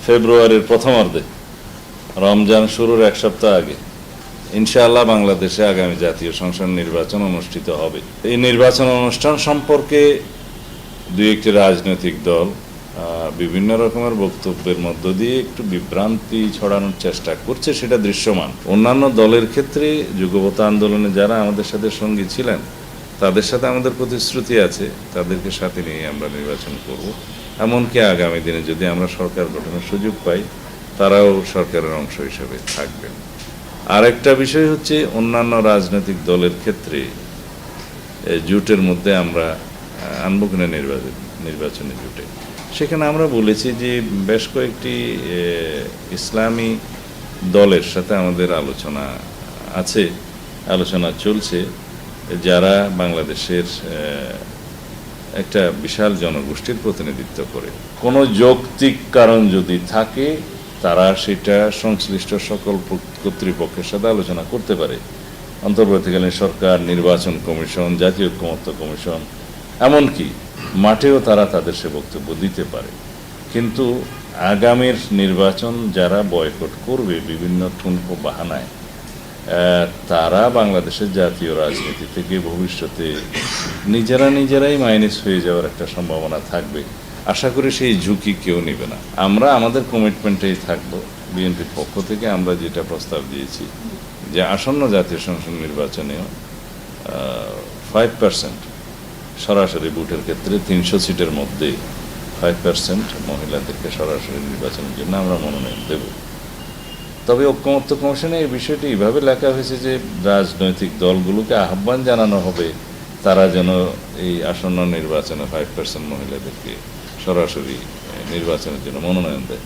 ফেব্রুয়ারির প্রথমার্ধে, রমজান শুরুর এক সপ্তাহ আগে ইনশাআল্লাহ বাংলাদেশে আগামী জাতীয় সংসদ নির্বাচন অনুষ্ঠিত হবে। এই নির্বাচন অনুষ্ঠান সম্পর্কে দুই একটি রাজনৈতিক দল বিভিন্ন রকমের বক্তব্যের মধ্য দিয়ে একটু বিভ্রান্তি ছড়ানোর চেষ্টা করছে, সেটা দৃশ্যমান। অন্যান্য দলের ক্ষেত্রে যুগপৎ আন্দোলনে যারা আমাদের সাথে সঙ্গী ছিলেন তাদের সাথে আমাদের প্রতিশ্রুতি আছে, তাদেরকে সাথে নিয়ে আমরা নির্বাচন করব। এমনকি আগামী দিনে যদি আমরা সরকার গঠনের সুযোগ পাই, তারাও সরকারের অংশ হিসেবে থাকবেন। আরেকটা বিষয় হচ্ছে, অন্যান্য রাজনৈতিক দলের ক্ষেত্রে জোটের মধ্যে আমরা আনবো কিনা নির্বাচনী জোটে, সেখানে আমরা বলেছি যে বেশ কয়েকটি ইসলামী দলের সাথে আমাদের আলোচনা আছে, আলোচনা চলছে, যারা বাংলাদেশের একটা বিশাল জনগোষ্ঠীর প্রতিনিধিত্ব করে। কোনো যৌক্তিক কারণ যদি থাকে তারা সেটা সংশ্লিষ্ট সকল কর্তৃপক্ষের সাথে আলোচনা করতে পারে। অন্তর্বর্তীকালীন সরকার, নির্বাচন কমিশন, জাতীয় ঐক্যমত্য কমিশন, এমনকি মাঠেও তারা তাদের সে বক্তব্য দিতে পারে। কিন্তু আগামীর নির্বাচন যারা বয়কট করবে বিভিন্ন ঠুনকো বাহানায়, তারা বাংলাদেশের জাতীয় রাজনীতি থেকে ভবিষ্যতে নিজেরাই মাইনাস হয়ে যাওয়ার একটা সম্ভাবনা থাকবে। আশা করি সেই ঝুঁকি কেউ নেবে না। আমরা আমাদের কমিটমেন্টেই থাকবো। বিএনপির পক্ষ থেকে আমরা যেটা প্রস্তাব দিয়েছি যে আসন্ন জাতীয় সংসদ নির্বাচনেও 5% সরাসরি ভোটের ক্ষেত্রে 300 সিটের মধ্যে 5% মহিলাদেরকে সরাসরি নির্বাচনের জন্য আমরা মনোনয়ন দেব। তবে ঐক্যমত্য কমিশনে এই বিষয়টি এইভাবে লেখা হয়েছে যে রাজনৈতিক দলগুলোকে আহ্বান জানানো হবে তারা যেন এই আসন্ন নির্বাচনে 5% মহিলাদেরকে সরাসরি নির্বাচনের জন্য মনোনয়ন দেয়।